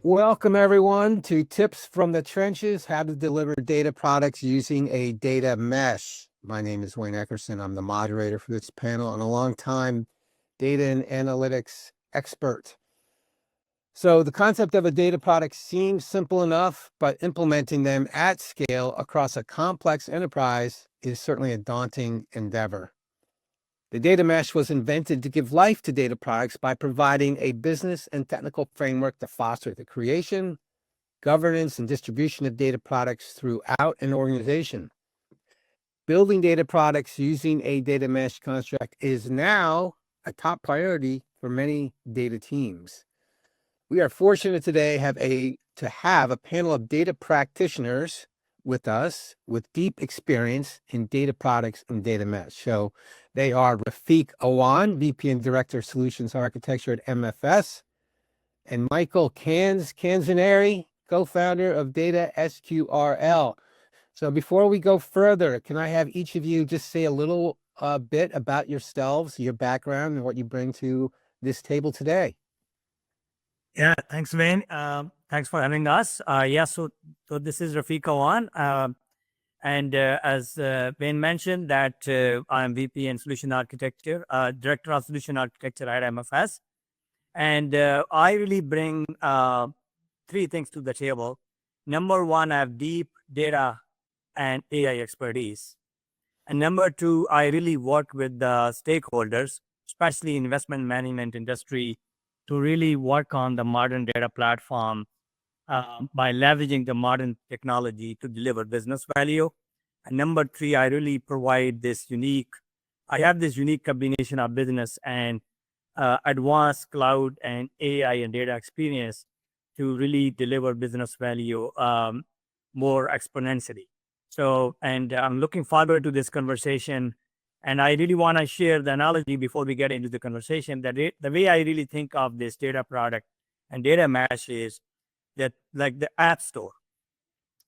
Welcome everyone to Tips from the Trenches, how to deliver data products using a data mesh. My name is Wayne Eckerson. I'm the moderator for this panel and a long-time data and analytics expert. So the concept of a data product seems simple enough, but implementing them at scale across a complex enterprise is certainly a daunting endeavor. The data mesh was invented to give life to data products by providing a business and technical framework to foster the creation, governance, and distribution of data products throughout an organization. Building data products using a data mesh construct is now a top priority for many data teams. We are fortunate today to have a panel of data practitioners with us with deep experience in data products and data mesh. So they are Rafique Awan, VP and Director of Solutions Architecture at MFS, and Michael Canzoneri, co-founder of Data SQRL. So before we go further, can I have each of you just say a little bit about yourselves, your background, and what you bring to this table today? Yeah, thanks, Wayne. Thanks for having us. So this is Rafique Awan. And as Wayne mentioned, that I'm VP and Solution Architecture, Director of Solution Architecture at MFS. And I really bring three things to the table. Number one, I have deep data and AI expertise. And number two, I really work with the stakeholders, especially investment management industry, to really work on the modern data platform by leveraging the modern technology to deliver business value. And number three, I really provide I have this unique combination of business and advanced cloud and AI and data experience to really deliver business value more exponentially. And I'm looking forward to this conversation. And I really want to share the analogy before we get into the conversation that the way I really think of this data product and data mesh is that like the app store.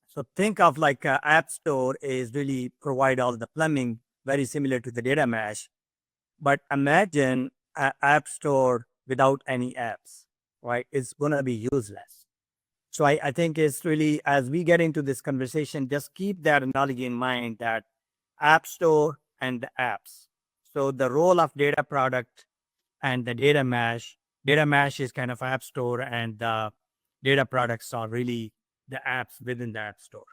So think of like an app store is really provide all the plumbing, very similar to the data mesh. But imagine an app store without any apps, right? It's going to be useless. So I think it's really, as we get into this conversation, just keep that analogy in mind that app store and the apps. So the role of data product and the data mesh is kind of app store, and the data products are really the apps within the app store.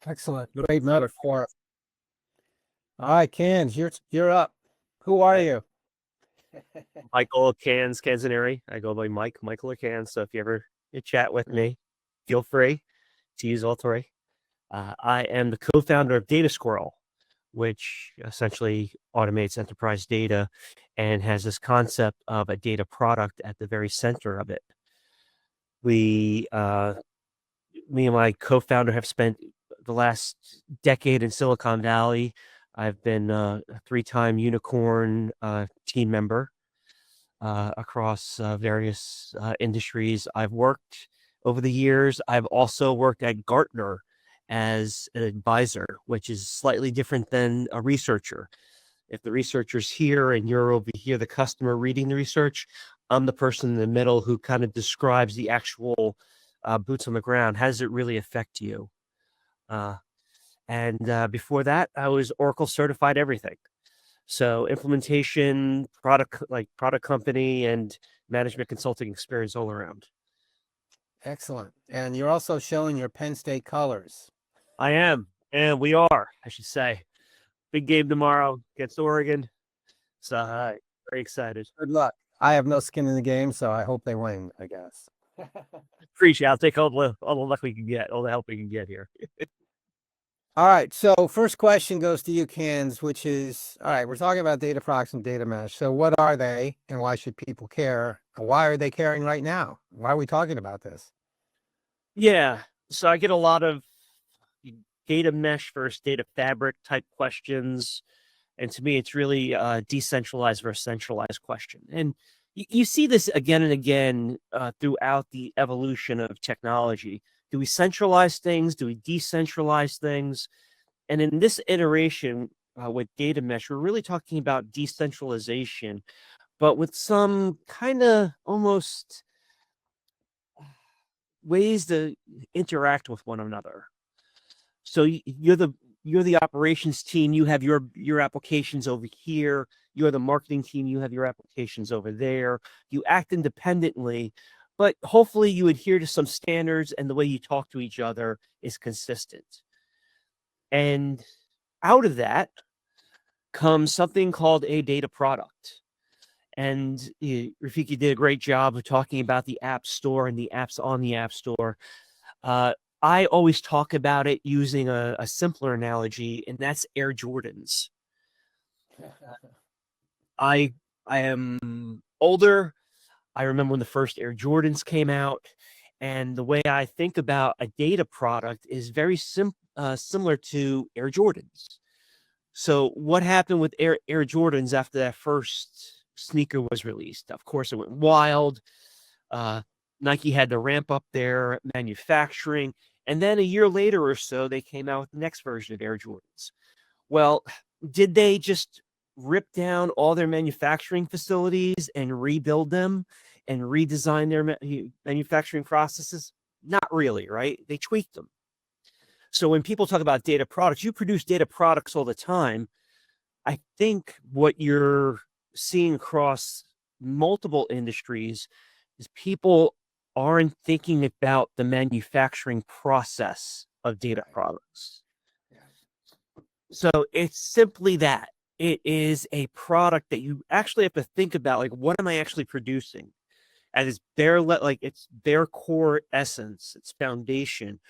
Excellent. Great metaphor. All right, Cans, you're up. Who are you? Michael Canzoneri. I go by Michael or Cans. So if you ever chat with me, feel free to use all three. I am the co-founder of Data Squirrel, which essentially automates enterprise data and has this concept of a data product at the very center of it. Me and my co-founder have spent the last decade in Silicon Valley. I've been a 3-time unicorn team member across various industries. I've worked over the years. I've also worked at Gartner as an advisor, which is slightly different than a researcher. If the researcher's here and you're over here, the customer reading the research, I'm the person in the middle who kind of describes the actual boots on the ground. How does it really affect you? Before that, I was Oracle certified everything. So implementation, product company, and management consulting experience all around. Excellent. And you're also showing your Penn State colors. I am, and we are, I should say. Big game tomorrow against Oregon. So very excited. Good luck. I have no skin in the game, so I hope they win, I guess. Appreciate it. I'll take all the luck we can get, all the help we can get here. All right. So first question goes to you, Cans, which is, all right, we're talking about data products and data mesh. So what are they and why should people care? And why are they caring right now? Why are we talking about this? Yeah. So I get a lot of data mesh versus data fabric type questions. And to me, it's really a decentralized versus centralized question. And you see this again and again throughout the evolution of technology. Do we centralize things? Do we decentralize things? And in this iteration with data mesh, we're really talking about decentralization, but with some kind of almost ways to interact with one another. So you're the operations team. You have your applications over here. You're the marketing team. You have your applications over there. You act independently, but hopefully you adhere to some standards, and the way you talk to each other is consistent. And out of that comes something called a data product. And Rafique did a great job of talking about the App Store and the apps on the App Store. I always talk about it using a simpler analogy, and that's Air Jordans. I am older. I remember when the first Air Jordans came out, and the way I think about a data product is very similar to Air Jordans. So what happened with Air Jordans after that first sneaker was released? Of course, it went wild. Nike had to ramp up their manufacturing. And then a year later or so, they came out with the next version of Air Jordans. Well, did they just rip down all their manufacturing facilities and rebuild them and redesign their manufacturing processes? Not really, right? They tweaked them. So when people talk about data products, you produce data products all the time. I think what you're seeing across multiple industries is people aren't thinking about the manufacturing process of data products. So it's simply that. It is a product that you actually have to think about, like, what am I actually producing? And it's their core essence, its foundation.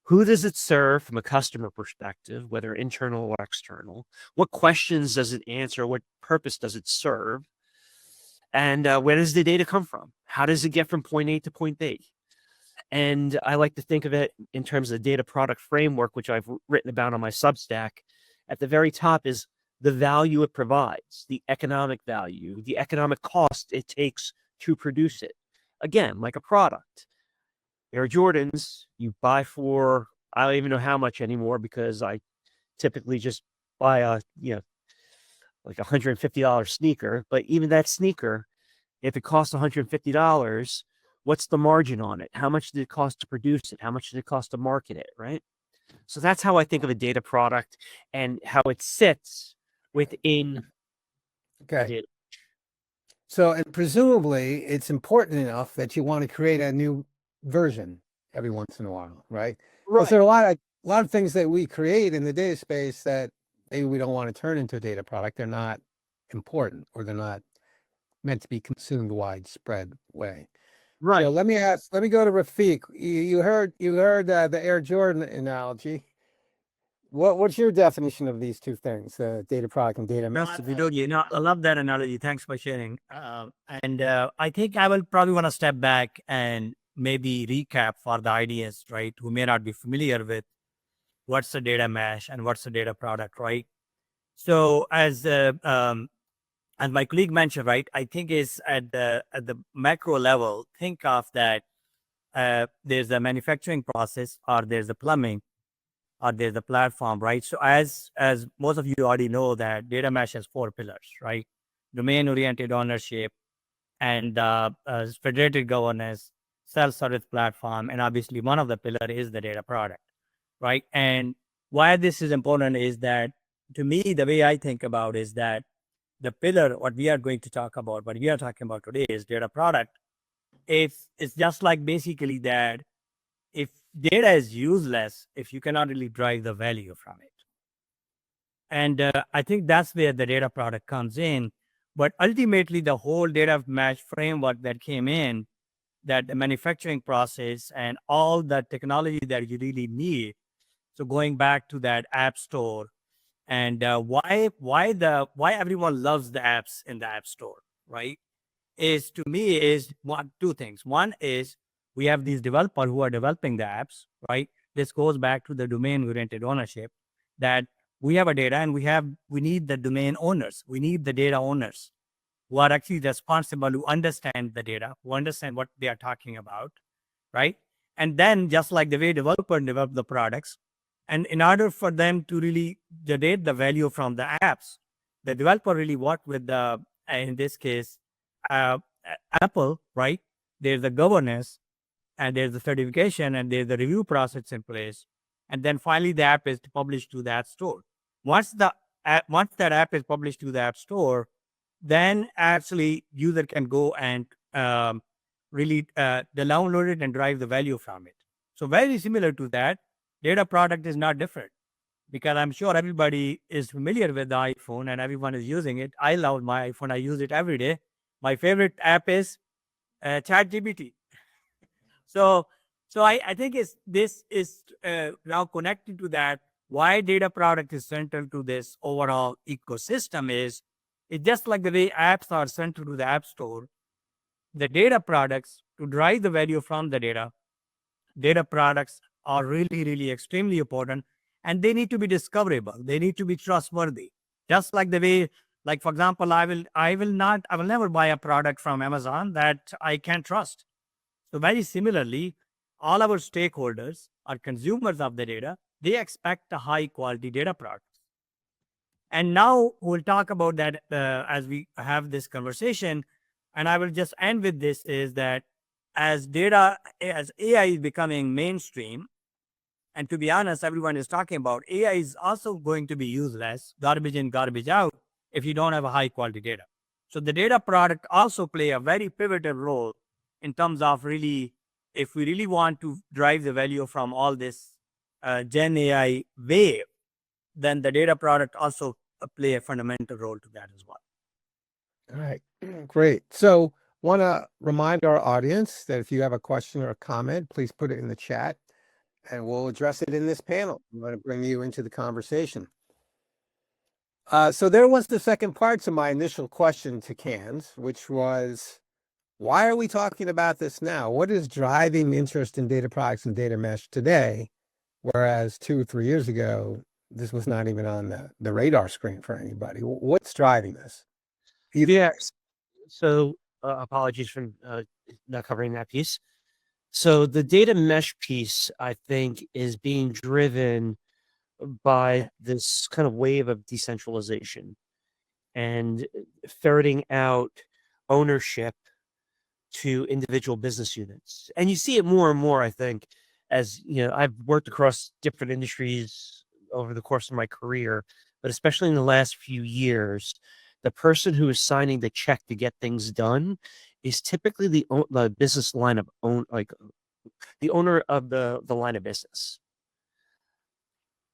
Who does it serve from a customer perspective, whether internal or external? What questions does it answer? What purpose does it serve? And where does the data come from? How does it get from point A to point B? And I like to think of it in terms of the data product framework, which I've written about on my Substack. At the very top is the value it provides, the economic value, the economic cost it takes to produce it. Again, like a product. Air Jordans, you buy for, I don't even know how much anymore, because I typically just buy like $150 sneaker. But even that sneaker, if it costs $150, what's the margin on it? How much did it cost to produce it? How much did it cost to market it, right? So that's how I think of a data product and how it sits within Okay. data. So, and presumably it's important enough that you want to create a new version every once in a while, right? Because there are a lot of things that we create in the data space that maybe we don't want to turn into a data product. They're not important, or they're not meant to be consumed widespread way. Right. So let me go to Rafique. You heard the Air Jordan analogy. What's your definition of these two things, data product and data? I love that analogy. Thanks for sharing. I think I will probably want to step back and maybe recap for the audience, right, who may not be familiar with what's the data mesh and what's the data product, right? So as my colleague mentioned, right, I think is at the macro level, think of that there's a manufacturing process, or there's a plumbing, or there's a platform, right? So as most of you already know, that data mesh has 4 pillars, right? Domain-oriented ownership, and federated governance, self-service platform, and obviously one of the pillar is the data product, right? And why this is important is that, to me, the way I think about is that the pillar, what we are going to talk about, what we are talking about today is data product. It's just like basically that if data is useless, if you cannot really drive the value from it. And I think that's where the data product comes in. But ultimately, the whole data mesh framework that came in, that the manufacturing process and all the technology that you really need. So going back to that app store, and why everyone loves the apps in the app store, right? Is, to me, is two things. One is we have these developers who are developing the apps, right? This goes back to the domain-oriented ownership, that we have a data and we need the domain owners. We need the data owners who are actually responsible, who understand the data, who understand what they are talking about, right? And then, just like the way developers develop the products, and in order for them to really generate the value from the apps, the developer really work with the, in this case, Apple, right? There's the governance, and there's the certification, and there's the review process in place. And then finally, the app is published to the App Store. Once that app is published to the App Store, then actually user can go and really download it and drive the value from it. So very similar to that, data product is not different, because I'm sure everybody is familiar with the iPhone and everyone is using it. I love my iPhone. I use it every day. My favorite app is ChatGPT. So I think this is now connected to that. Why data product is central to this overall ecosystem is it's just like the way apps are central to the App Store. The data products, to drive the value from the data products are really, really extremely important, and they need to be discoverable. They need to be trustworthy. Just like the way, like for example, I will never buy a product from Amazon that I can't trust. So very similarly, all our stakeholders are consumers of the data. They expect a high quality data product. And now we'll talk about that as we have this conversation. And I will just end with this: is that as AI is becoming mainstream, and to be honest, everyone is talking about AI is also going to be useless, garbage in, garbage out, if you don't have a high quality data. So the data product also play a very pivotal role in terms of really, if we really want to drive the value from all this Gen AI wave, then the data product also play a fundamental role to that as well. All right, great. So want to remind our audience that if you have a question or a comment, please put it in the chat and we'll address it in this panel. We want to bring you into the conversation. So there was the second part to my initial question to Canz, which was, why are we talking about this now? What is driving interest in data products and data mesh today? Whereas 2 or 3 years ago, this was not even on the radar screen for anybody. What's driving this? Yeah. So apologies for not covering that piece. So the data mesh piece, I think, is being driven by this kind of wave of decentralization and ferreting out ownership to individual business units. And you see it more and more, I think, as I've worked across different industries over the course of my career, but especially in the last few years, the person who is signing the check to get things done is typically the business line of the owner of the line of business.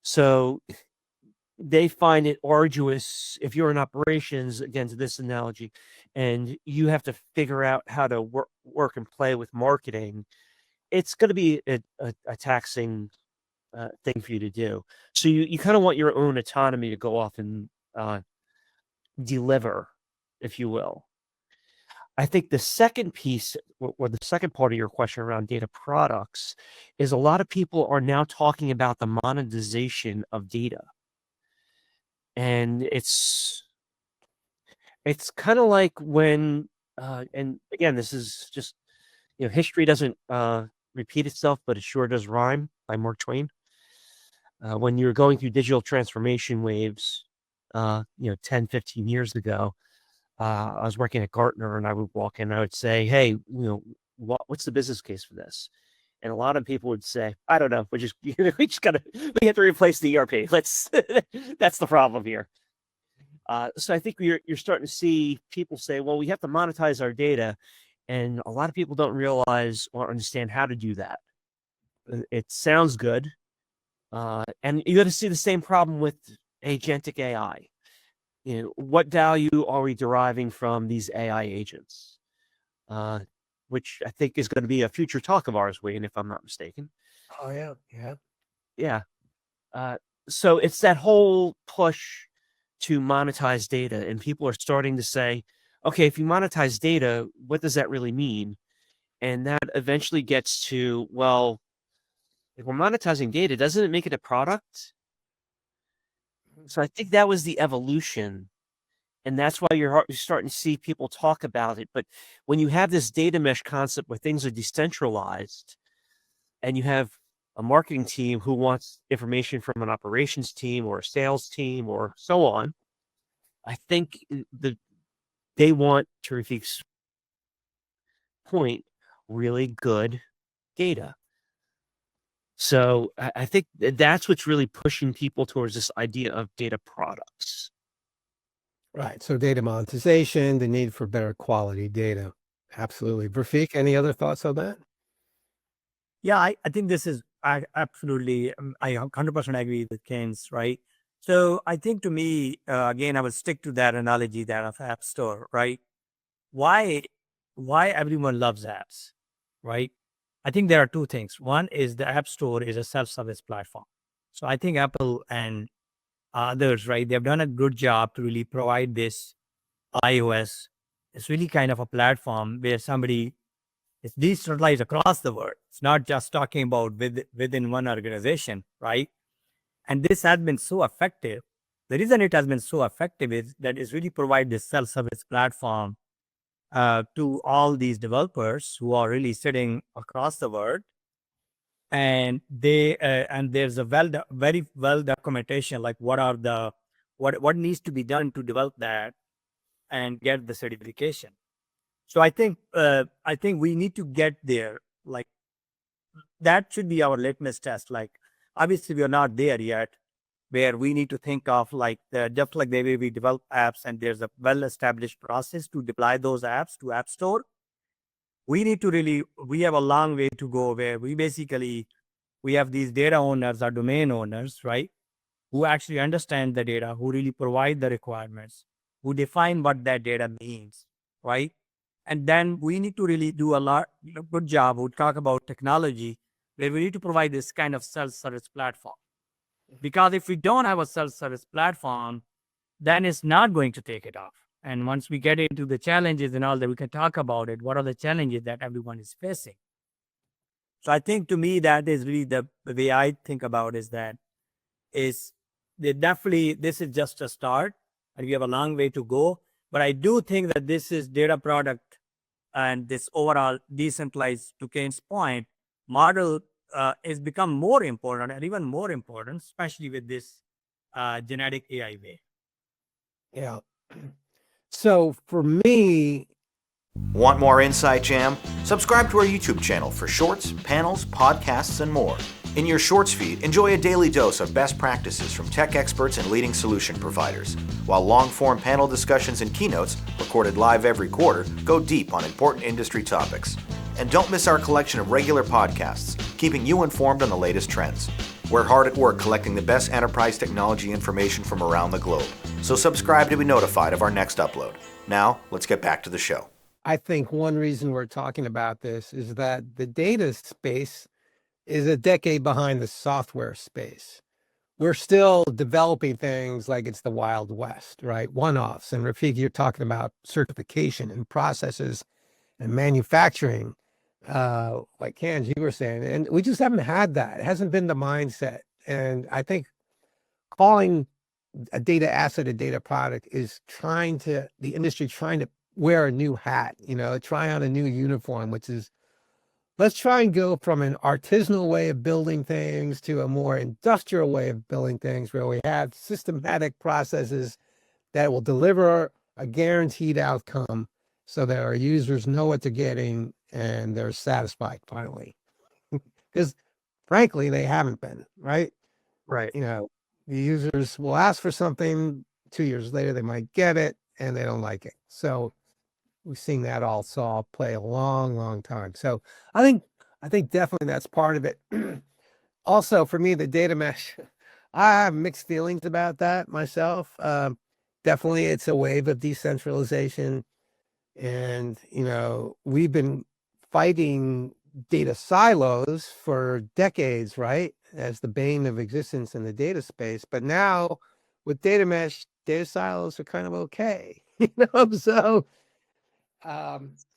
So they find it arduous if you're in operations, again, to this analogy, and you have to figure out how to work and play with marketing. It's going to be a taxing thing for you to do. So you kind of want your own autonomy to go off and deliver, if you will. I think the second piece, or the second part of your question around data products, is a lot of people are now talking about the monetization of data. And it's kind of like when, and again, this is just, history doesn't repeat itself, but it sure does rhyme, by Mark Twain. When you're going through digital transformation waves, 10, 15 years ago, I was working at Gartner, and I would walk in and I would say, hey, what's the business case for this? And a lot of people would say, I don't know. We have to replace the ERP. That's the problem here. So I think you're starting to see people say, well, we have to monetize our data. And a lot of people don't realize or understand how to do that. It sounds good. And you got to see the same problem with agentic AI. What value are we deriving from these AI agents? Which I think is going to be a future talk of ours, Wayne, if I'm not mistaken. Oh, yeah. Yeah. So it's that whole push to monetize data, and people are starting to say, okay, if you monetize data, what does that really mean? And that eventually gets to, well, if we're monetizing data, doesn't it make it a product? So I think that was the evolution. And that's why you're starting to see people talk about it. But when you have this data mesh concept where things are decentralized, and you have a marketing team who wants information from an operations team or a sales team or so on, I think they want, to Rafique's point, really good data. So I think that's what's really pushing people towards this idea of data products. Right. So data monetization, the need for better quality data. Absolutely. Rafique, any other thoughts on that? Yeah, I think this is absolutely, I 100% agree with Ken's, right? So I think to me, again, I will stick to that analogy that of App Store, right? Why, why everyone loves apps, right? I think there are two things. One is the App Store is a self-service platform. So I think Apple and others, right, they've done a good job to really provide this iOS. It's really kind of a platform where somebody it's decentralized across the world. It's not just talking about within one organization, right? And this has been so effective. The reason it has been so effective is that it's really provide this self-service platform to all these developers who are really sitting across the world, and there's a very well documentation like what needs to be done to develop that and get the certification. So I think we need to get there. Like that should be our litmus test. Like obviously we are not there yet, where we need to think of like just like the way we develop apps, and there's a well-established process to deploy those apps to App Store. We have a long way to go where we have these data owners or domain owners, right? Who actually understand the data, who really provide the requirements, who define what that data means, right? And then we need to really do good job. We talk about technology, where we need to provide this kind of self-service platform. Because if we don't have a self-service platform, then it's not going to take it off. And once we get into the challenges and all that, we can talk about it. What are the challenges that everyone is facing? So I think to me, that is really the way I think about is that this is just a start and we have a long way to go. But I do think that this is data product and this overall decentralized, to Kane's point, model is become more important and even more important, especially with this genetic AI way. Yeah. So for me, Want more Insight Jam? Subscribe to our YouTube channel for shorts, panels, podcasts, and more. In your shorts feed, enjoy a daily dose of best practices from tech experts and leading solution providers, while long-form panel discussions and keynotes, recorded live every quarter, go deep on important industry topics. And don't miss our collection of regular podcasts, keeping you informed on the latest trends. We're hard at work collecting the best enterprise technology information from around the globe, so subscribe to be notified of our next upload. Now, let's get back to the show. I think one reason we're talking about this is that the data space is a decade behind the software space. We're still developing things like it's the Wild West, right? One-offs. And Rafique, you're talking about certification and processes and manufacturing, like Canz, you were saying. And we just haven't had that. It hasn't been the mindset. And I think calling a data asset a data product is the industry trying to wear a new hat, try on a new uniform, which is, let's try and go from an artisanal way of building things to a more industrial way of building things, where we have systematic processes that will deliver a guaranteed outcome so that our users know what they're getting and they're satisfied finally. Because frankly, they haven't been, right? Right. The users will ask for something, 2 years later, they might get it and they don't like it. So we've seen that all play a long, long time. So I think definitely that's part of it. Also, for me, the data mesh, I have mixed feelings about that myself. Definitely, it's a wave of decentralization. And, we've been fighting data silos for decades, right? As the bane of existence in the data space. But now with data mesh, data silos are kind of okay. So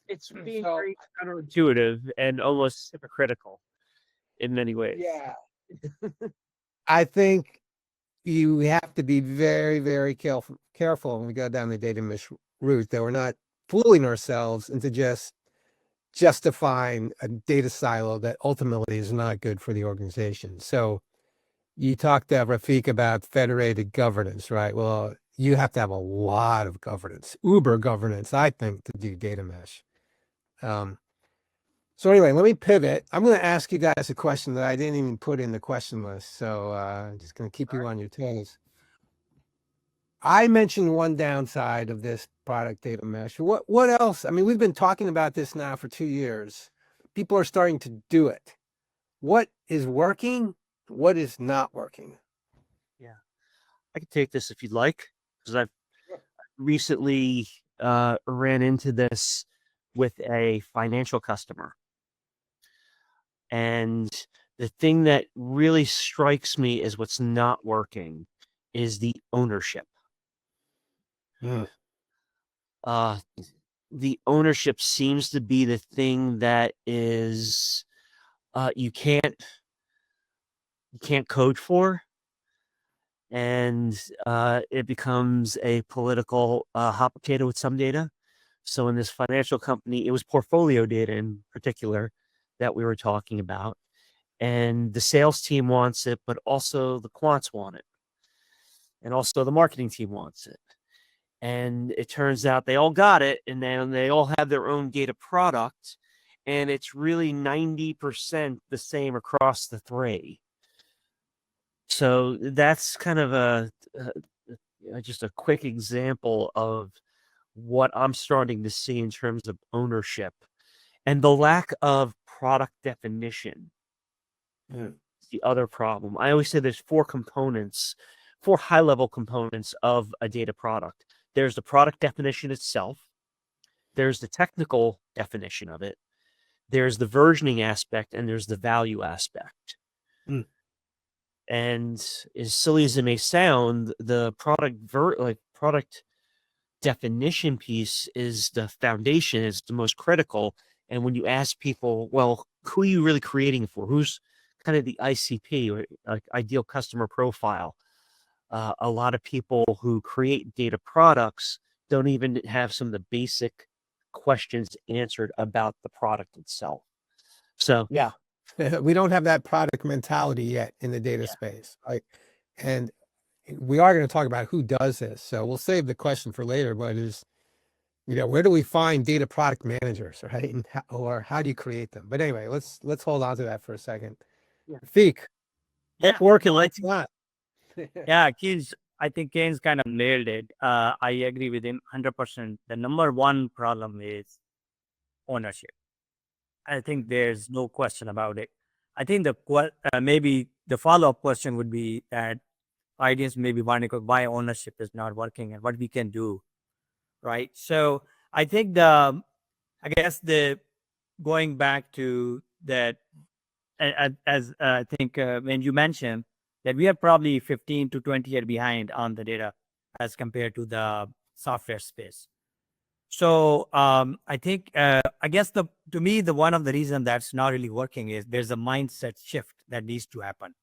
It's being very counterintuitive and almost hypocritical in many ways. yeah, I think you have to be very, very careful when we go down the data mesh route, that we're not fooling ourselves into just justifying a data silo that ultimately is not good for the organization. So you talked to Rafique about federated governance, right? Well, you have to have a lot of governance, uber governance, I think, to do data mesh. So anyway, let me pivot. I'm going to ask you guys a question that I didn't even put in the question list. So I'm just going to keep you on your toes. I mentioned one downside of this product data mesh. What else? I mean, we've been talking about this now for 2 years. People are starting to do it. What is working? What is not working? Yeah, I can take this if you'd like, because I've recently ran into this with a financial customer. And the thing that really strikes me is what's not working is the ownership. Mm. The ownership seems to be the thing that is you can't code for, and it becomes a political hot potato with some data. So in this financial company, it was portfolio data in particular that we were talking about. And the sales team wants it, but also the quants want it. And also the marketing team wants it. And it turns out they all got it, and then they all have their own data product. And it's really 90% the same across the three. So that's kind of just a quick example of what I'm starting to see in terms of ownership and the lack of product definition. It's the other problem. I always say there's four high-level components of a data product. There's the product definition itself. There's the technical definition of it. There's the versioning aspect, and there's the value aspect. And as silly as it may sound, the product definition piece is the foundation, is the most critical. And when you ask people, well, who are you really creating for? Who's kind of the ICP, or like ideal customer profile? A lot of people who create data products don't even have some of the basic questions answered about the product itself. So yeah, we don't have that product mentality yet in the data space. Right? And we are going to talk about who does this. So we'll save the question for later, but where do we find data product managers, right? And how do you create them? But anyway, let's hold on to that for a second. Rafique, Yeah, working, let's not. yeah, I think Kane's kind of nailed it. I agree with him 100%. The number one problem is ownership. I think there's no question about it. I think maybe the follow-up question would be that audience maybe wondering why ownership is not working and what we can do, right? So I think going back to that, as I think when you mentioned that we are probably 15 to 20 years behind on the data as compared to the software space. So I think, I guess to me, the one of the reasons that's not really working is there's a mindset shift that needs to happen.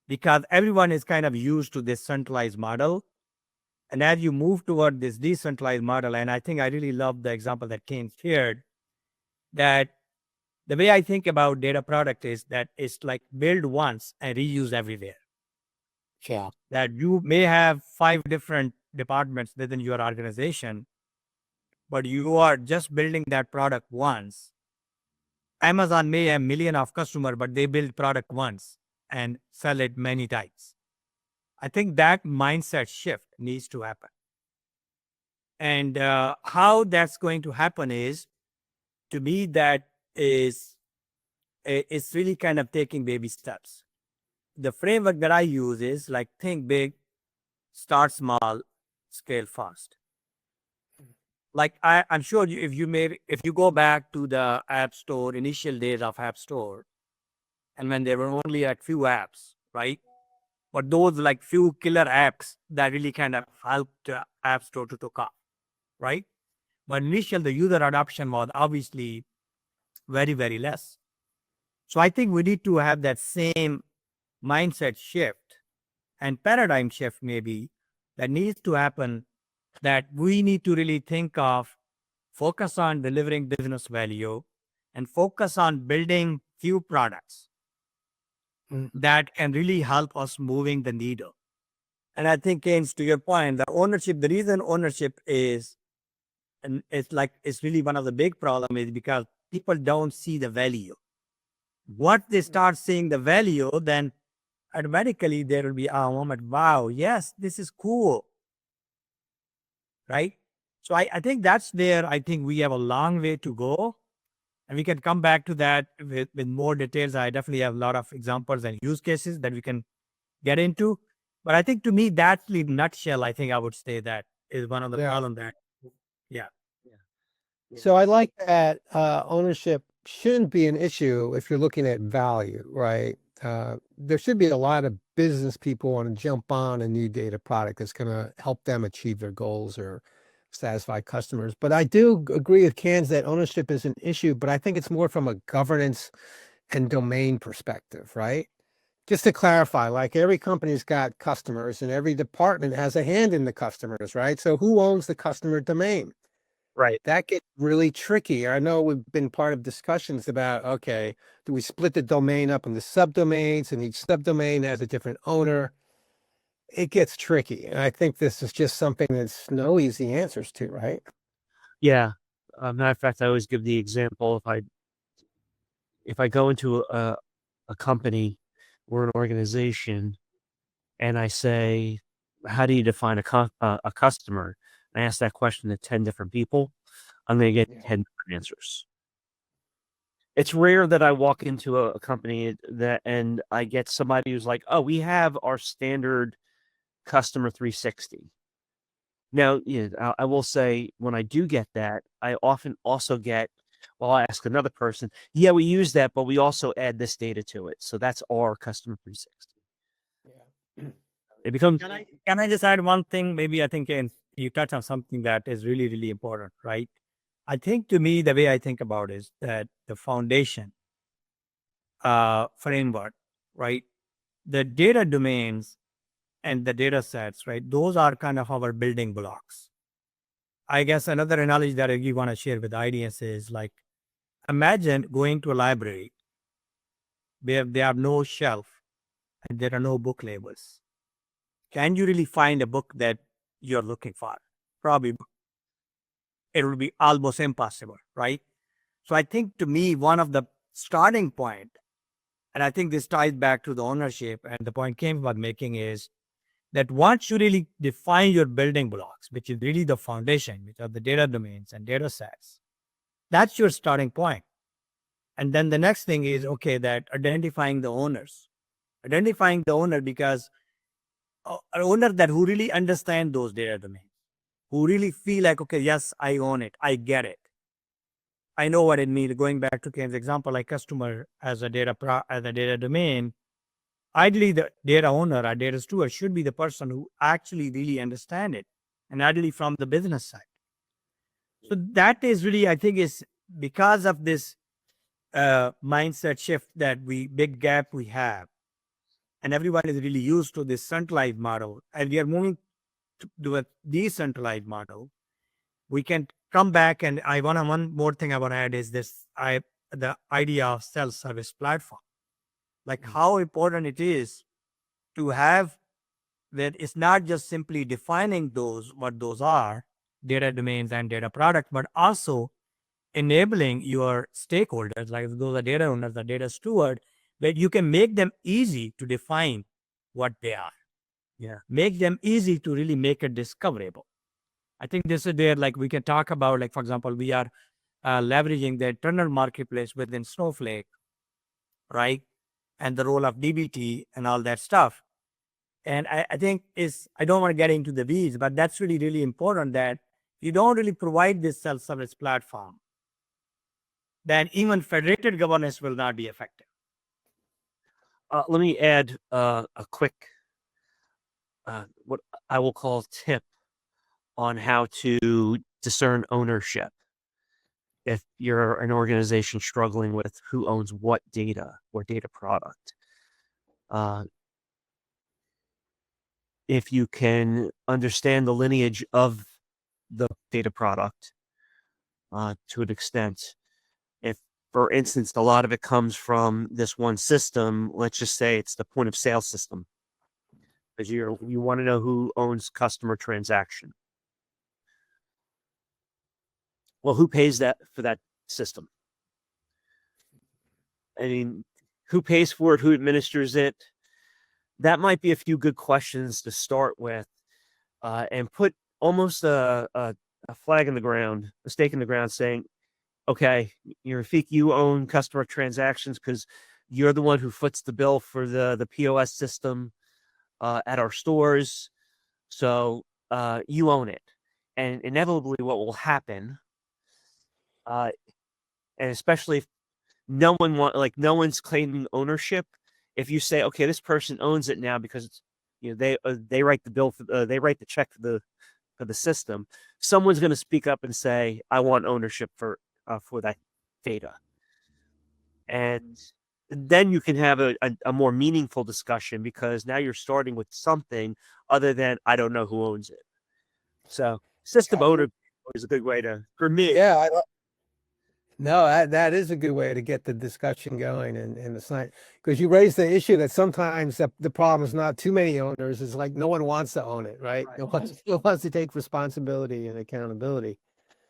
Because everyone is kind of used to this centralized model. And as you move toward this decentralized model, and I think I really love the example that Kane shared, that the way I think about data product is that it's like build once and reuse everywhere. Yeah. That you may have 5 different departments within your organization, but you are just building that product once. Amazon may have million of customers, but they build product once and sell it many times. I think that mindset shift needs to happen. And how that's going to happen is, to me, that is it's really kind of taking baby steps. The framework that I use is like think big, start small, scale fast. Like I'm sure if you go back to the App Store, initial days of App Store, and when there were only like few apps, right? But those like few killer apps that really kind of helped App Store to take off, right? But initially the user adoption was obviously very, very less. So I think we need to have that same mindset shift and paradigm shift maybe that needs to happen, that we need to really think of, focus on delivering business value and focus on building few products that can really help us moving the needle. And I think, Keynes, to your point, the reason ownership is, and it's really one of the big problems is because people don't see the value. Once they start seeing the value, then automatically there will be a moment, wow, yes, this is cool. Right? So I think that's where I think we have a long way to go. And we can come back to that with more details. I definitely have a lot of examples and use cases that we can get into. But I think to me, that's the nutshell. I think I would say that is one of the problem that, yeah. So I like that ownership shouldn't be an issue if you're looking at value, right? There should be a lot of business people want to jump on a new data product that's going to help them achieve their goals or satisfy customers. But I do agree with Cans that ownership is an issue, but I think it's more from a governance and domain perspective, right? Just to clarify, like every company's got customers and every department has a hand in the customers, right? So who owns the customer domain? Right. That gets really tricky. I know we've been part of discussions about, okay, do we split the domain up into subdomains and each subdomain has a different owner? It gets tricky. And I think this is just something that's no easy answers to, right? Yeah. Matter of fact, I always give the example if I go into a company or an organization and I say, how do you define a customer? And I ask that question to 10 different people, I'm going to get 10 different answers. It's rare that I walk into a company and I get somebody who's like, oh, we have our standard customer 360. Now, I will say when I do get that, I often also get, well, I ask another person, yeah, we use that, but we also add this data to it. So that's our customer 360. Yeah. It becomes. Can I just add one thing? Maybe I think you touch on something that is really, really important, right? I think to me, the way I think about it is that the foundation framework, right? The data domains and the data sets, right? Those are kind of our building blocks. I guess another analogy that I want to share with the audience is like, imagine going to a library where there are no shelf and there are no book labels. Can you really find a book that you're looking for? Probably it will be almost impossible, right? So I think to me, one of the starting point, and I think this ties back to the ownership and the point Kim was making is that once you really define your building blocks, which is really the foundation, which are the data domains and data sets, that's your starting point. And then the next thing is, okay, that identifying the owners, identifying the owner because an owner that who really understand those data domains, who really feel like, okay, yes, I own it. I get it. I know what it means. Going back to Ken's example, like customer as a data domain, ideally the data owner or data steward should be the person who actually really understand it, and ideally from the business side. So that is really, I think, is because of this mindset shift that big gap we have, and everyone is really used to this centralized model, and we are moving to a decentralized model. We can come back, and one more thing I want to add is the idea of self-service platform, like how important it is to have that. It's not just simply defining what those are, data domains and data products, but also enabling your stakeholders, like those are data owners, the data steward, that you can make them easy to define what they are. Yeah, make them easy to really make it discoverable. I think this is there, like we can talk about, like, for example, we are leveraging the internal marketplace within Snowflake, right? And the role of DBT and all that stuff. And I think I don't want to get into the weeds, but that's really, really important that you don't really provide this self-service platform, then even federated governance will not be effective. Let me add a quick, what I will call tip on how to discern ownership. If you're an organization struggling with who owns what data or data product, if you can understand the lineage of the data product to an extent, if, for instance, a lot of it comes from this one system, let's just say it's the point of sale system, because you want to know who owns customer transaction. Well, who pays that for that system? I mean, who pays for it? Who administers it? That might be a few good questions to start with, and put almost a flag in the ground, a stake in the ground, saying, okay, Rafique, you own customer transactions because you're the one who foots the bill for the POS system at our stores. So you own it. And inevitably what will happen, and especially if no one's claiming ownership, if you say, okay, this person owns it now because it's, they write the bill for they write the check for the system, someone's going to speak up and say, I want ownership for that data. And then you can have a more meaningful discussion, because now you're starting with something other than, I don't know who owns it. So system owner is a good way to, for me. Yeah, no, that is a good way to get the discussion going in the site, because you raise the issue that sometimes the problem is not too many owners. It's like no one wants to own it, right? No one wants to take responsibility and accountability.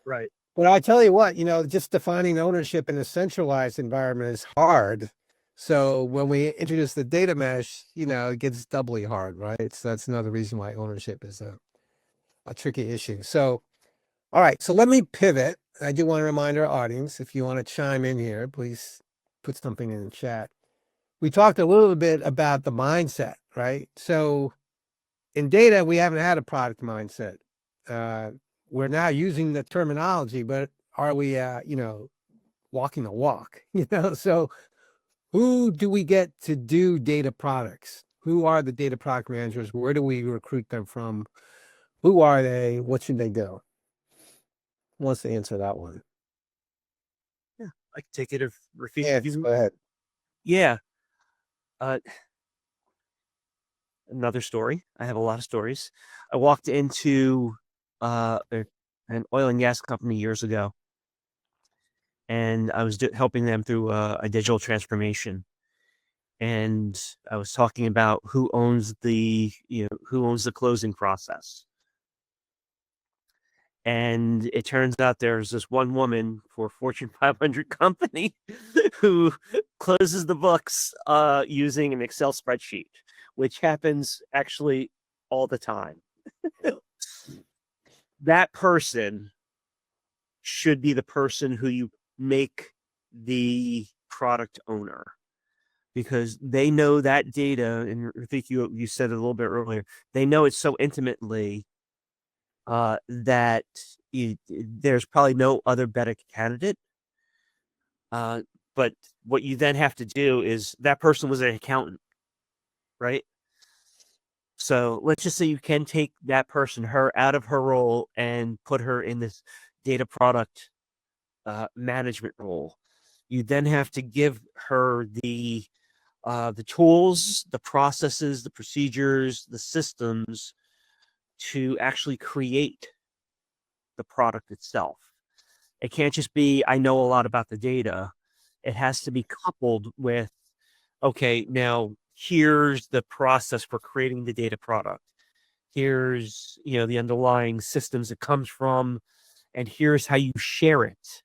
Right. But I tell you what, just defining ownership in a centralized environment is hard. So when we introduce the data mesh, it gets doubly hard, right? So that's another reason why ownership is a tricky issue. So, all right, so let me pivot. I do want to remind our audience, if you want to chime in here, please put something in the chat. We talked a little bit about the mindset, right? So in data, we haven't had a product mindset. We're now using the terminology, but are we, walking the walk? So who do we get to do data products? Who are the data product managers? Where do we recruit them from? Who are they? What should they do? Who wants to answer that one? Yeah, I can take it if Rafique. Yeah, go ahead. Yeah. Another story. I have a lot of stories. I walked into an oil and gas company years ago, and I was helping them through a digital transformation. And I was talking about who owns the closing process. And it turns out there's this one woman for a Fortune 500 company who closes the books using an Excel spreadsheet, which happens actually all the time. That person should be the person who you make the product owner, because they know that data. And I think you said it a little bit earlier. They know it so intimately that there's probably no other better candidate. But what you then have to do is, that person was an accountant, right? So let's just say you can take that person, her, out of her role and put her in this data product management role. You then have to give her the tools, the processes, the procedures, the systems to actually create the product itself. It can't just be, I know a lot about the data. It has to be coupled with, okay, now here's the process for creating the data product. Here's, the underlying systems it comes from, and here's how you share it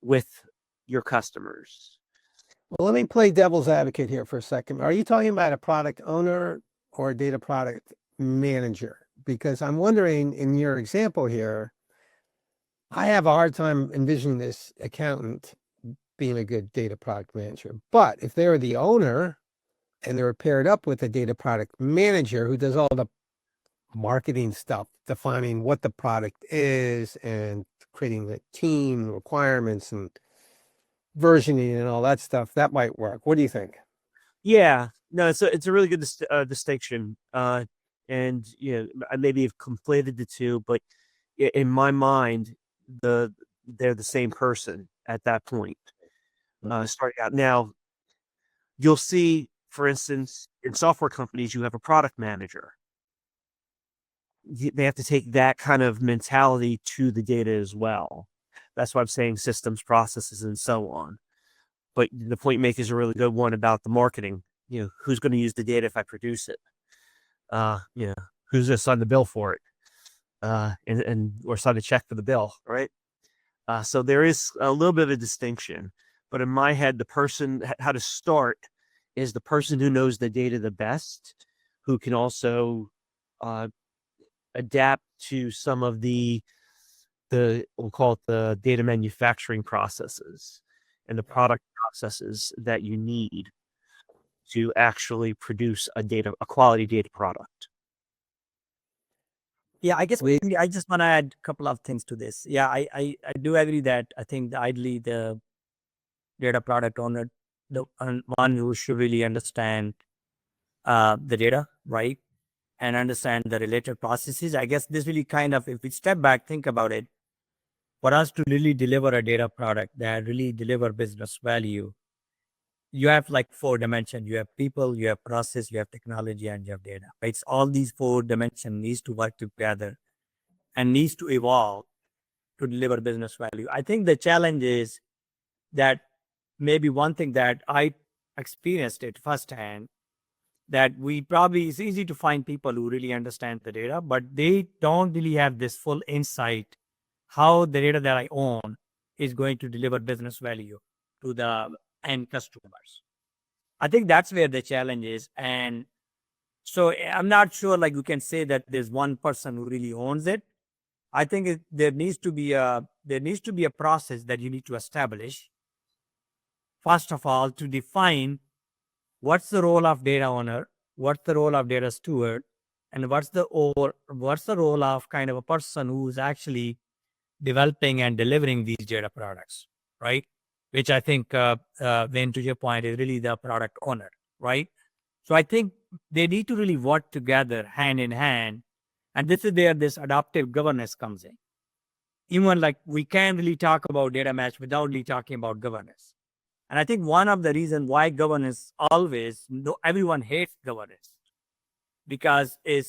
with your customers. Well, let me play devil's advocate here for a second. Are you talking about a product owner or a data product manager? Because I'm wondering, in your example here, I have a hard time envisioning this accountant being a good data product manager. But if they're the owner and they're paired up with a data product manager who does all the marketing stuff, defining what the product is and creating the team requirements and versioning and all that stuff, that might work. What do you think? Yeah, no, it's a really good distinction. And I maybe have conflated the two, but in my mind, they're the same person at that point. Starting out now, you'll see, for instance, in software companies, you have a product manager. They have to take that kind of mentality to the data as well. That's why I'm saying systems, processes, and so on. But the point you make is a really good one about the marketing. Who's going to use the data if I produce it? Who's going to sign the bill for it? Or sign a check for the bill, right? So there is a little bit of a distinction. But in my head, the person, how to start is the person who knows the data the best, who can also adapt to some of the we'll call it the data manufacturing processes and the product processes that you need to actually produce a quality data product. Yeah, I guess I just want to add a couple of things to this. Yeah, I do agree that I think ideally the data product owner, the one who should really understand the data, right? And understand the related processes. I guess this really kind of, if we step back, think about it, for us to really deliver a data product that really deliver business value, you have like 4 dimensions. You have people, you have process, you have technology, and you have data. Right? It's all these 4 dimensions needs to work together and needs to evolve to deliver business value. I think the challenge is that maybe one thing that I experienced it firsthand, that it's easy to find people who really understand the data, but they don't really have this full insight how the data that I own is going to deliver business value to the end customers. I think that's where the challenge is. And so I'm not sure like we can say that there's one person who really owns it. I think there needs to be a process that you need to establish. First of all, to define what's the role of data owner, what's the role of data steward, and what's the role of kind of a person who's actually developing and delivering these data products, right? Which I think, then to your point, is really the product owner, right? So I think they need to really work together hand in hand. And this is where this adaptive governance comes in. Even like we can't really talk about data match without really talking about governance. And I think one of the reasons why governance everyone hates governance, because it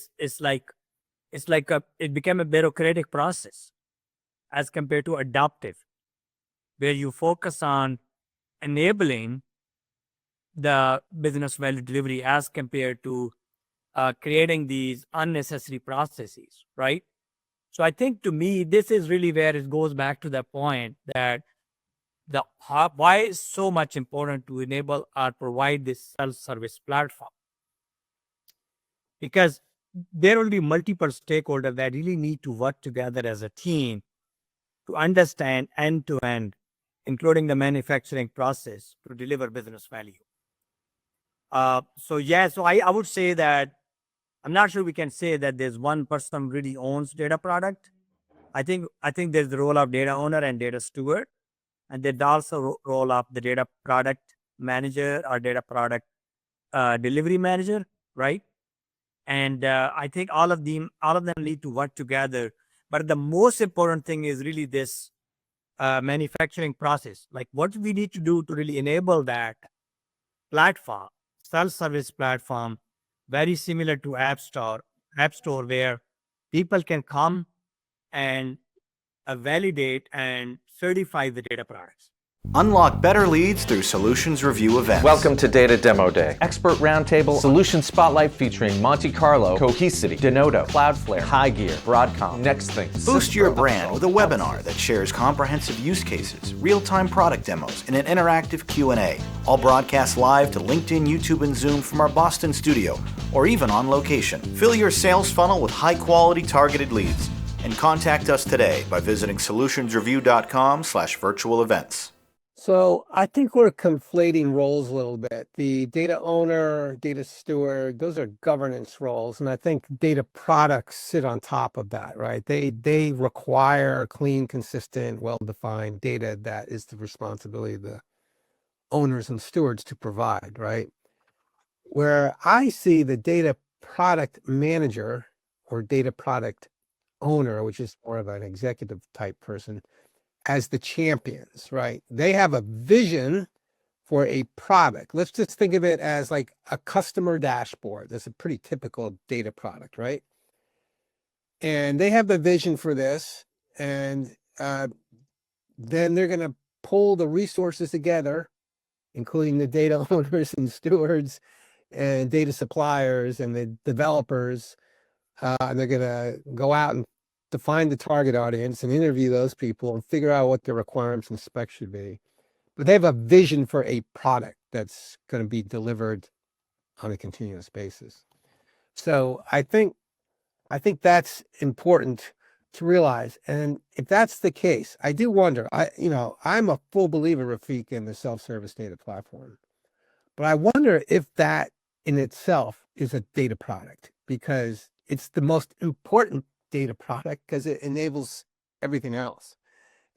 became a bureaucratic process as compared to adaptive, where you focus on enabling the business value delivery as compared to creating these unnecessary processes, right? So I think to me, this is really where it goes back to the point that why is so much important to enable or provide this self-service platform, because there will be multiple stakeholders that really need to work together as a team to understand end to end, including the manufacturing process, to deliver business value. So I would say that I'm not sure we can say that there's one person really owns data product. I think there's the role of data owner and data steward, and there's also role of the data product manager or data product delivery manager, right? And I think all of them need to work together. But the most important thing is really this manufacturing process. Like what we need to do to really enable that platform, self-service platform, very similar to App Store, where people can come and validate and certify the data products. Unlock better leads through Solutions Review events. Welcome to Data Demo Day. Expert Roundtable, Solution Spotlight featuring Monte Carlo, Cohesity, Denodo, Cloudflare, High Gear, Broadcom, NextThing. Boost your brand with a webinar that shares comprehensive use cases, real-time product demos, and an interactive Q&A. All broadcast live to LinkedIn, YouTube, and Zoom from our Boston studio, or even on location. Fill your sales funnel with high-quality targeted leads. And contact us today by visiting solutionsreview.com/virtual events. So I think we're conflating roles a little bit. The data owner, data steward, those are governance roles. And I think data products sit on top of that, right? They require clean, consistent, well-defined data that is the responsibility of the owners and stewards to provide, right? Where I see the data product manager or data product owner, which is more of an executive type person, as the champions, right? They have a vision for a product. Let's just think of it as like a customer dashboard. That's a pretty typical data product, right? And they have the vision for this, and then they're going to pull the resources together, including the data owners and stewards and data suppliers and the developers, and they're going to go out and define the target audience and interview those people and figure out what their requirements and specs should be. but they have a vision for a product that's going to be delivered on a continuous basis. So I think that's important to realize. And if that's the case, I do wonder, I'm a full believer, Rafique, in the self-service data platform, but I wonder if that in itself is a data product, because it's the most important data product because it enables everything else.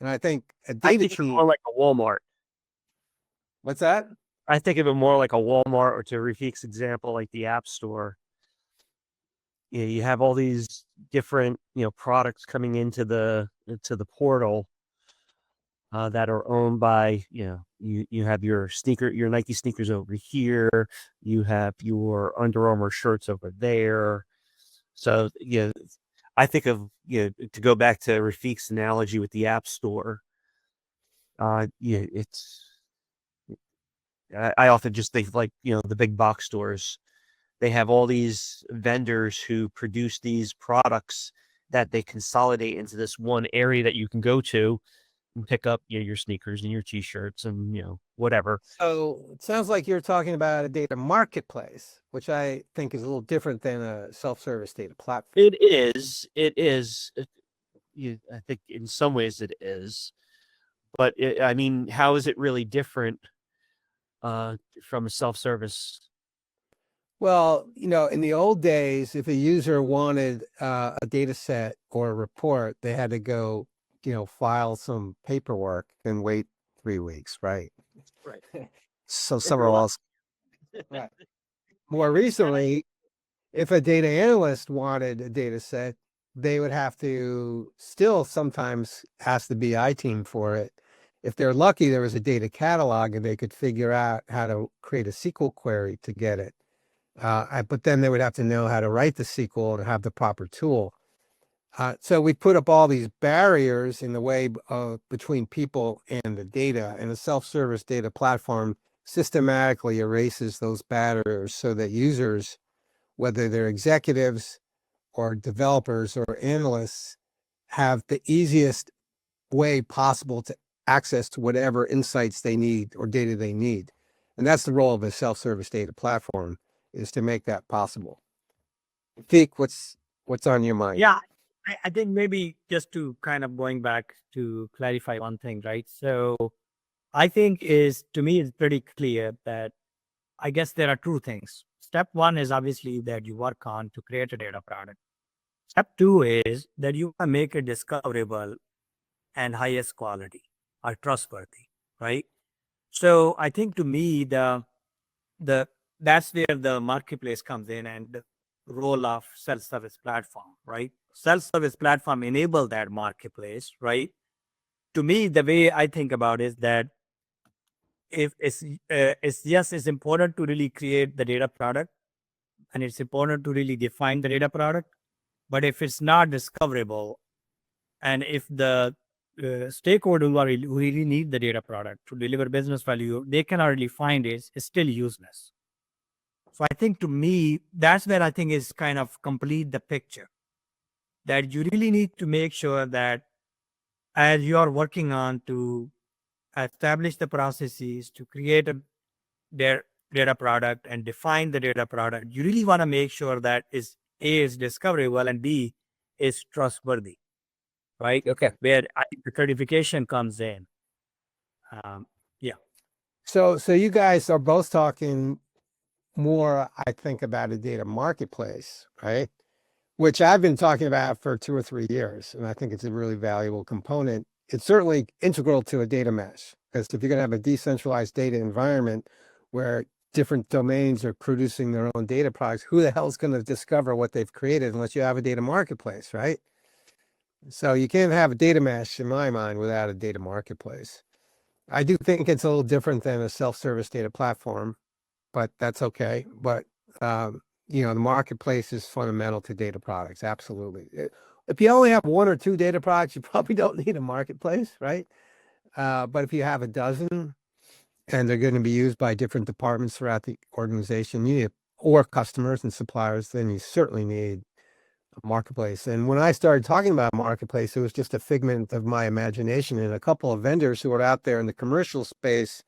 And I think a I data think it's team, more like a Walmart. what's that? I think of it more like a Walmart, or to Rafique's example, like the App Store. You have all these different, products coming into the portal that are owned by, you have your Nike sneakers over here, you have your Under Armour shirts over there. So I think of, to go back to Rafique's analogy with the App Store. It's I often just think like, the big box stores. They have all these vendors who produce these products that they consolidate into this one area that you can go to and pick up your sneakers and your t-shirts and whatever. So it sounds like you're talking about a data marketplace, which I think is a little different than a self-service data platform. It is. I think in some ways it is, but I mean, how is it really different from a self-service? Well, in the old days, if a user wanted a data set or a report, they had to go, file some paperwork and wait 3 weeks, right? Right. So somewhere else. Right. More recently, if a data analyst wanted a data set, they would have to still sometimes ask the BI team for it. If they're lucky, there was a data catalog and they could figure out how to create a SQL query to get it. But then they would have to know how to write the SQL and have the proper tool. So we put up all these barriers in the way between people and the data, and a self-service data platform systematically erases those barriers so that users, whether they're executives or developers or analysts, have the easiest way possible to access to whatever insights they need or data they need. And that's the role of a self-service data platform, is to make that possible. Rafique, what's on your mind? Yeah, I think maybe just to kind of going back to clarify one thing, right? So I think to me, it's pretty clear that I guess there are two things. Step one is obviously that you work on to create a data product. Step two is that you make it discoverable and highest quality or trustworthy, right? So I think to me, that's where the marketplace comes in and the role of self-service platform, right? Self-service platform enable that marketplace, right? To me, the way I think about it is that if it's important to really create the data product, and it's important to really define the data product. But if it's not discoverable, and if the stakeholder who really need the data product to deliver business value, they cannot really find it, it's still useless. So I think to me, that's where I think is kind of complete the picture. That you really need to make sure that as you are working on to establish the processes to create their data product and define the data product, you really want to make sure that A is discoverable and B is trustworthy, right? Okay. Where I think the certification comes in. So you guys are both talking more, I think, about a data marketplace, right? Which I've been talking about for 2 or 3 years, and I think it's a really valuable component. It's certainly integral to a data mesh, because if you're going to have a decentralized data environment where different domains are producing their own data products, who the hell is going to discover what they've created unless you have a data marketplace, right? So you can't have a data mesh, in my mind, without a data marketplace. I do think it's a little different than a self-service data platform, but that's okay. But the marketplace is fundamental to data products. Absolutely. If you only have 1 or 2 data products, you probably don't need a marketplace, right? But if you have a dozen and they're going to be used by different departments throughout the organization, or customers and suppliers, then you certainly need marketplace. And when I started talking about marketplace, it was just a figment of my imagination, and a couple of vendors who were out there in the commercial space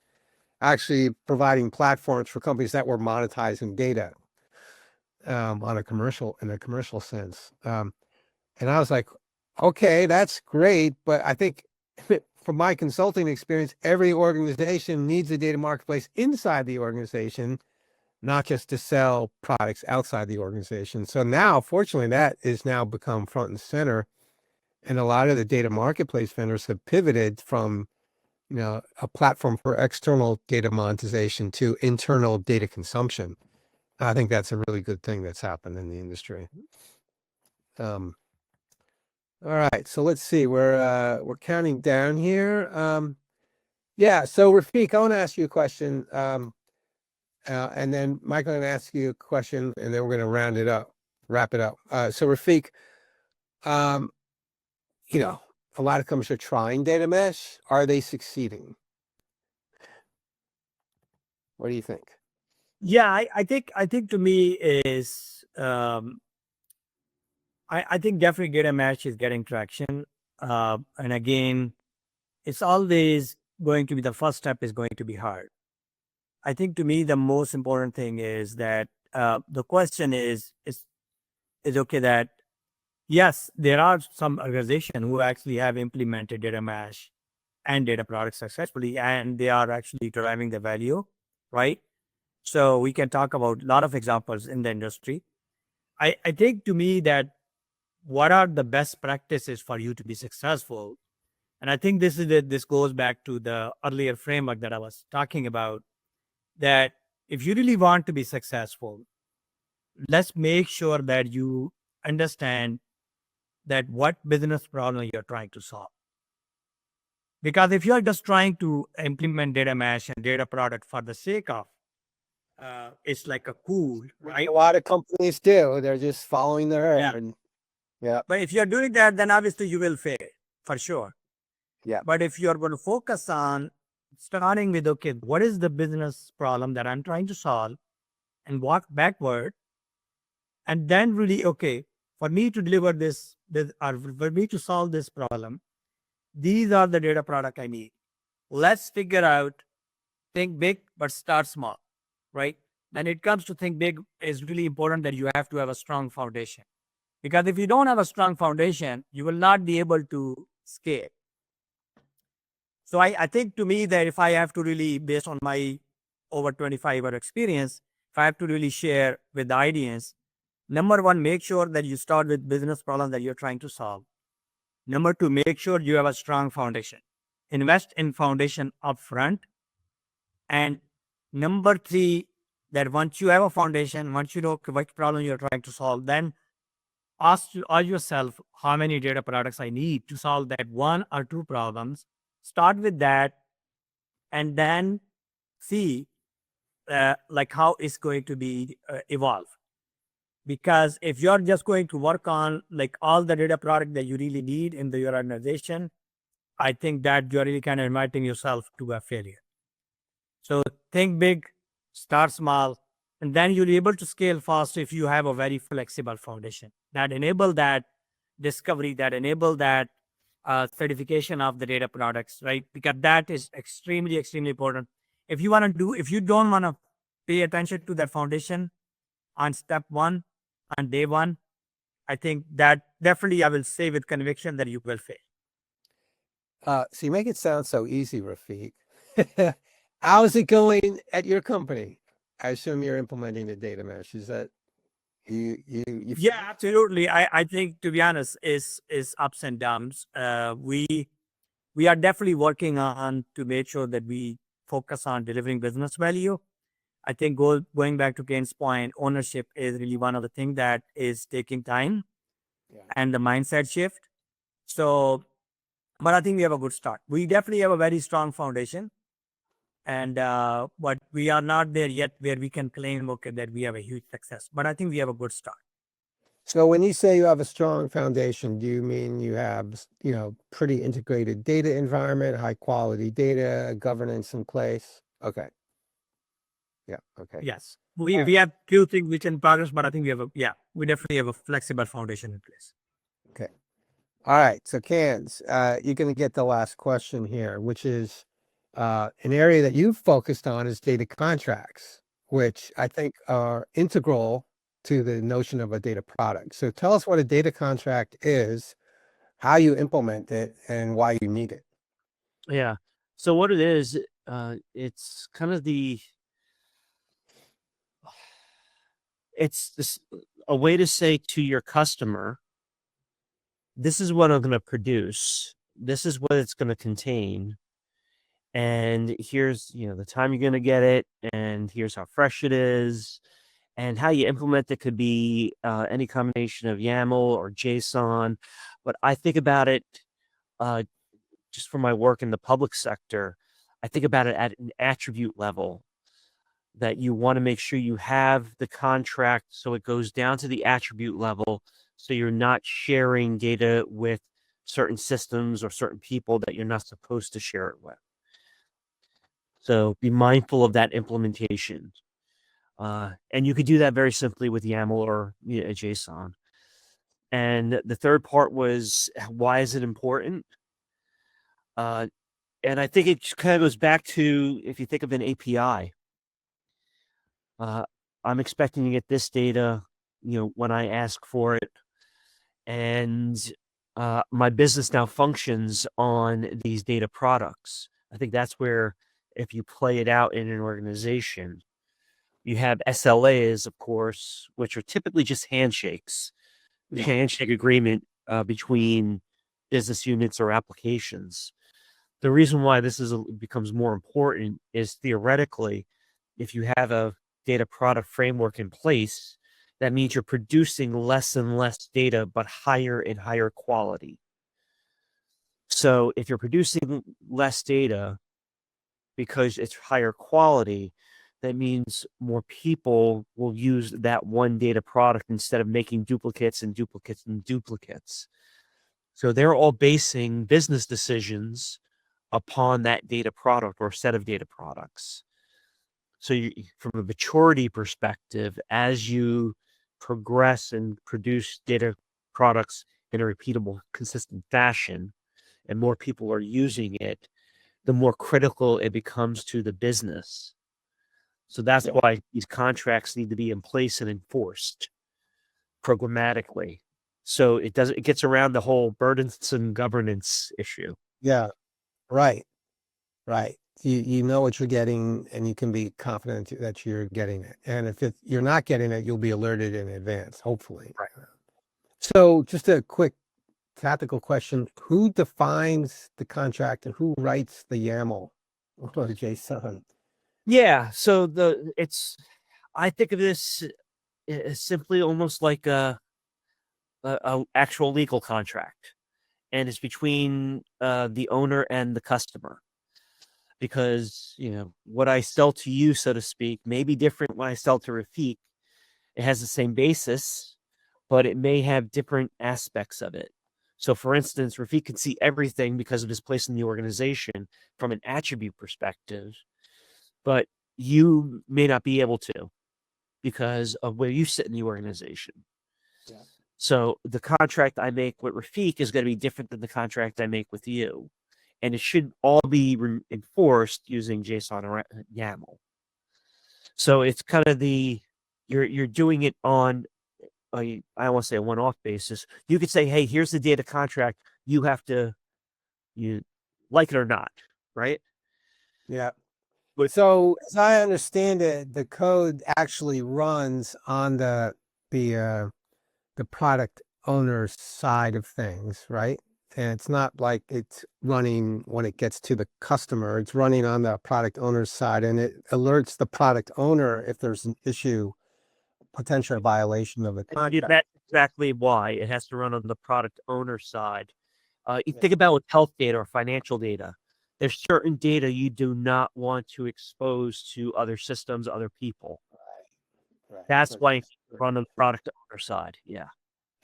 actually providing platforms for companies that were monetizing data in a commercial sense. And I was like, okay, that's great, but I think from my consulting experience, every organization needs a data marketplace inside the organization, not just to sell products outside the organization. So now, fortunately, that is now become front and center. And a lot of the data marketplace vendors have pivoted from, a platform for external data monetization to internal data consumption. I think that's a really good thing that's happened in the industry. All right, so let's see. We're counting down here. Yeah, so Rafique, I want to ask you a question. And then Michael, I'm going to ask you a question, and then we're going to wrap it up. So Rafique, a lot of companies are trying data mesh. Are they succeeding? What do you think? Yeah, I think to me is I think definitely data mesh is getting traction. And again, it's always going to be the first step is going to be hard. I think to me the most important thing is that the question is okay that yes, there are some organizations who actually have implemented data mesh and data products successfully, and they are actually driving the value, right? So we can talk about a lot of examples in the industry. I think to me that what are the best practices for you to be successful? And I think this goes back to the earlier framework that I was talking about, that if you really want to be successful, let's make sure that you understand that what business problem you're trying to solve. Because if you're just trying to implement data mesh and data product for the sake of, it's like a cool, right? A lot of companies do. They're just following their Yeah. herd. Yeah. But if you're doing that, then obviously you will fail for sure. Yeah. But if you're going to focus on starting with, okay, what is the business problem that I'm trying to solve, and walk backward, and then really, okay, for me to deliver this or for me to solve this problem, these are the data product I need. Let's figure out, think big, but start small, right? When it comes to think big, it's really important that you have to have a strong foundation. Because if you don't have a strong foundation, you will not be able to scale. So I think to me that if I have to really, based on my over 25-year experience, if I have to really share with the audience, number one, make sure that you start with business problem that you're trying to solve. Number two, make sure you have a strong foundation. Invest in foundation upfront. And number three, that once you have a foundation, once you know what problem you're trying to solve, then ask yourself how many data products I need to solve that one or two problems. Start with that, and then see like how it's going to be evolve. Because if you're just going to work on like all the data product that you really need in your organization, I think that you're really kind of inviting yourself to a failure. So think big, start small, and then you'll be able to scale fast if you have a very flexible foundation that enable that discovery, that enable that certification of the data products, right? Because that is extremely, extremely important. If you don't want to pay attention to that foundation on step one, on day one, I think that definitely I will say with conviction that you will fail. So you make it sound so easy, Rafique. How's it going at your company? I assume you're implementing the data mesh. Is that you? Yeah, absolutely. I think, to be honest, is ups and downs. We are definitely working on to make sure that we focus on delivering business value. I think going back to Kane's point, ownership is really one of the things that is taking time, and the mindset shift. So, but I think we have a good start. We definitely have a very strong foundation, and but we are not there yet where we can claim, okay, that we have a huge success. But I think we have a good start. So when you say you have a strong foundation, do you mean you have, pretty integrated data environment, high quality data, governance in place? Okay. Yeah. Okay. Yes. we have few things which in progress, but I think we definitely have a flexible foundation in place. Okay. All right. So Canz, you're going to get the last question here, which is an area that you've focused on is data contracts, which I think are integral to the notion of a data product. So tell us what a data contract is, how you implement it, and why you need it. Yeah. So what it is, it's kind of a way to say to your customer, this is what I'm going to produce. This is what it's going to contain. And here's, the time you're going to get it. And here's how fresh it is. And how you implement it could be any combination of YAML or JSON. But I think about it just from my work in the public sector. I think about it at an attribute level, that you want to make sure you have the contract so it goes down to the attribute level, so you're not sharing data with certain systems or certain people that you're not supposed to share it with. So be mindful of that implementation. And you could do that very simply with YAML or a JSON. And the third part was, why is it important? And I think it kind of goes back to, if you think of an API, I'm expecting to get this data, when I ask for it. And my business now functions on these data products. I think that's where, if you play it out in an organization, you have SLAs, of course, which are typically just handshakes, handshake agreement between business units or applications. The reason why this becomes more important is, theoretically, if you have a data product framework in place, that means you're producing less and less data, but higher and higher quality. So if you're producing less data because it's higher quality, that means more people will use that one data product instead of making duplicates and duplicates and duplicates. So they're all basing business decisions upon that data product or set of data products. So from a maturity perspective, as you progress and produce data products in a repeatable, consistent fashion, and more people are using it, the more critical it becomes to the business. So that's why these contracts need to be in place and enforced programmatically. So it gets around the whole burdensome governance issue. Yeah, right. You know what you're getting, and you can be confident that you're getting it. And if you're not getting it, you'll be alerted in advance, hopefully. Right. So just a quick tactical question. Who defines the contract and who writes the YAML or the JSON? Yeah, so I think of this as simply almost like a actual legal contract, and it's between the owner and the customer. Because what I sell to you, so to speak, may be different when I sell to Rafique. It has the same basis, but it may have different aspects of it. So, for instance, Rafique can see everything because of his place in the organization from an attribute perspective, but you may not be able to because of where you sit in the organization. Yeah. So the contract I make with Rafique is going to be different than the contract I make with you. And it should all be enforced using JSON or YAML. So it's kind of you're doing it on I won't say a one-off basis. You could say, hey, here's the data contract. You have to, you like it or not, right? Yeah. So as I understand it, the code actually runs on the product owner's side of things, right? And it's not like it's running when it gets to the customer. It's running on the product owner's side, and it alerts the product owner if there's an issue, potential violation of the contract. That's exactly why it has to run on the product owner side. You think about with health data or financial data. There's certain data you do not want to expose to other systems, other people. Right. That's why you run on the product owner side. Yeah.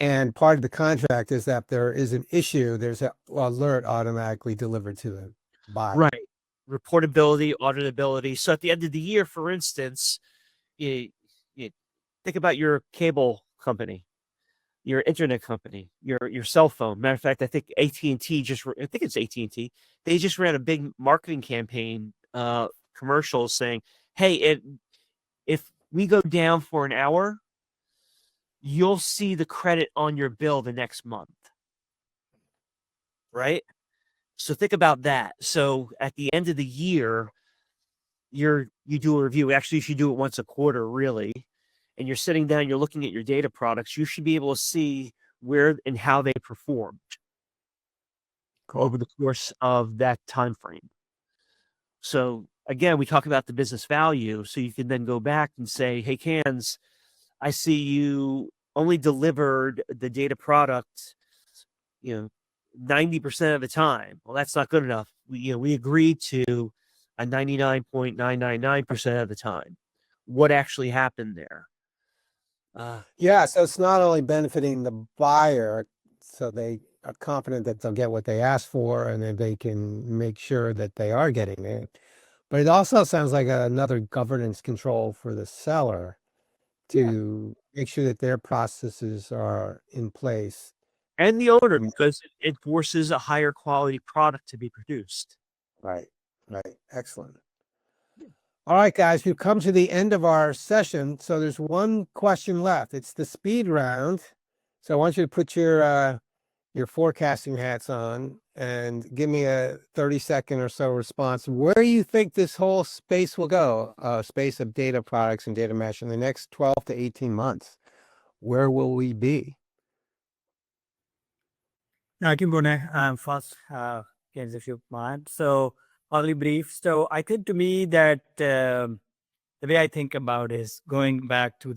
And part of the contract is that there is an issue, there's an alert automatically delivered to the buyer. Right. Reportability, auditability. So at the end of the year, for instance, think about your cable company, your internet company, your cell phone. Matter of fact, I think AT&T I think it's AT&T. They just ran a big marketing campaign, commercial saying, "Hey, if we go down for an hour, you'll see the credit on your bill the next month." Right? So think about that. So at the end of the year, you do a review. Actually, you should do it once a quarter, really. And you're sitting down, you're looking at your data products. You should be able to see where and how they performed over the course of that time frame. So again, we talk about the business value. So you can then go back and say, "Hey, Cans, I see you only delivered the data product, 90% of the time." Well, that's not good enough. We agreed to a 99.999% of the time. What actually happened there? Yeah, so it's not only benefiting the buyer, so they are confident that they'll get what they asked for and then they can make sure that they are getting it. But it also sounds like another governance control for the seller to make sure that their processes are in place. And the owner, because it forces a higher quality product to be produced. Right. Excellent. All right, guys, we've come to the end of our session. So there's one question left. It's the speed round. So I want you to put your forecasting hats on and give me a 30-second or so response. Where you think this whole space will go, space of data products and data mesh in the next 12 to 18 months? Where will we be? I can go first, if you mind. So, only brief. So, I think to me that the way I think about is going back to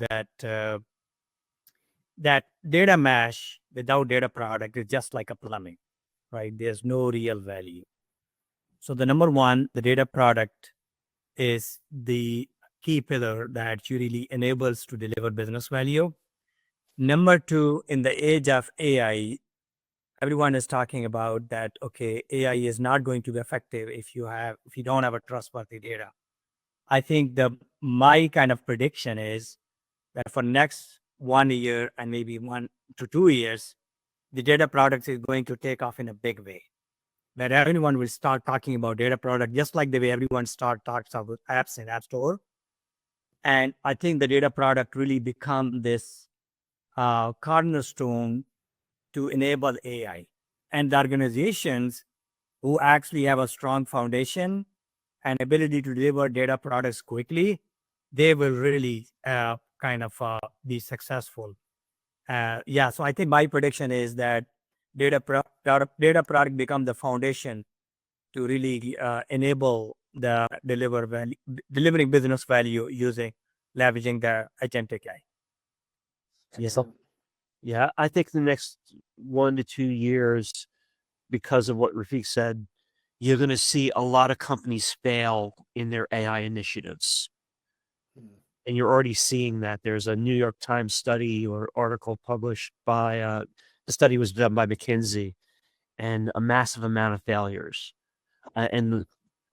that data mesh without data product is just like a plumbing, right? There's no real value. So, the number one, the data product is the key pillar that you really enables to deliver business value. Number two, in the age of AI, everyone is talking about that, okay, AI is not going to be effective if you don't have a trustworthy data. I think my kind of prediction is that for next 1 year and maybe 1 to 2 years, the data products is going to take off in a big way. That everyone will start talking about data product, just like the way everyone talks about apps in App Store. And I think the data product really become this cornerstone to enable AI. And the organizations who actually have a strong foundation and ability to deliver data products quickly, they will really be successful. So I think my prediction is that data product become the foundation to really enable the delivering business value leveraging the agentic AI. Yeah, I think the next 1 to 2 years, because of what Rafique said, you're going to see a lot of companies fail in their AI initiatives. And you're already seeing that. There's a New York Times study or article published by, the study was done by McKinsey, and a massive amount of failures. And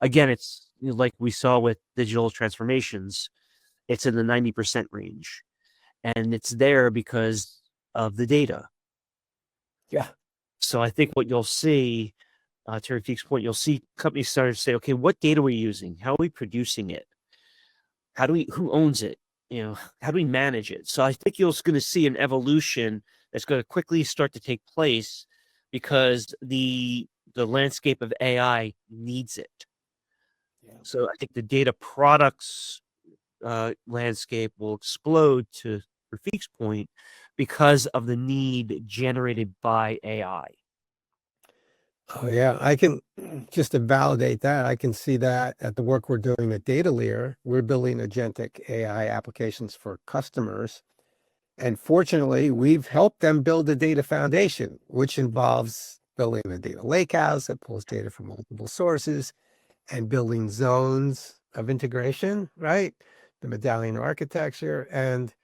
again, it's like we saw with digital transformations, it's in the 90% range. And it's there because of the data. Yeah. So I think what you'll see, to Rafique's point, you'll see companies start to say, okay, what data are we using? How are we producing it? Who owns it? How do we manage it? So I think you're going to see an evolution that's going to quickly start to take place because the landscape of AI needs it. Yeah. So I think the data products landscape will explode, to Rafique's point, because of the need generated by AI. Oh yeah, I can just to validate that. I can see that at the work we're doing at DataLear. We're building agentic AI applications for customers. And fortunately, we've helped them build a data foundation, which involves building a data lakehouse that pulls data from multiple sources and building zones of integration, right? The medallion architecture. And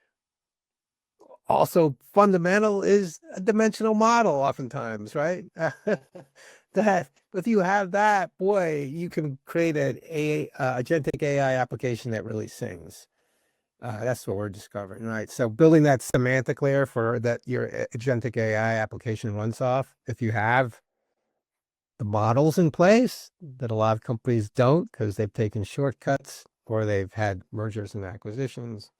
also fundamental is a dimensional model oftentimes, right? That if you have that, boy, you can create an agentic AI application that really sings. That's what we're discovering, right? So building that semantic layer for that your agentic AI application runs off. If you have the models in place that a lot of companies don't because they've taken shortcuts or they've had mergers and acquisitions,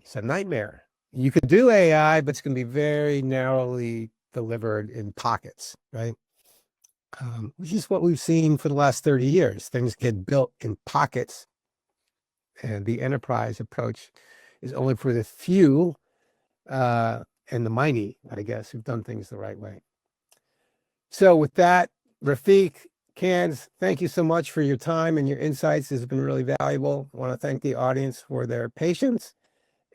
it's a nightmare. You could do AI, but it's going to be very narrowly delivered in pockets, right? Which is what we've seen for the last 30 years. Things get built in pockets, and the enterprise approach is only for the few and the mighty, I guess, who've done things the right way. So with that, Rafique, Canz, thank you so much for your time and your insights. This has been really valuable. I want to thank the audience for their patience,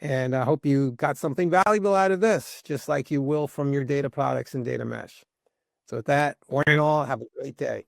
and I hope you got something valuable out of this, just like you will from your data products and data mesh. So with that, one and all, have a great day.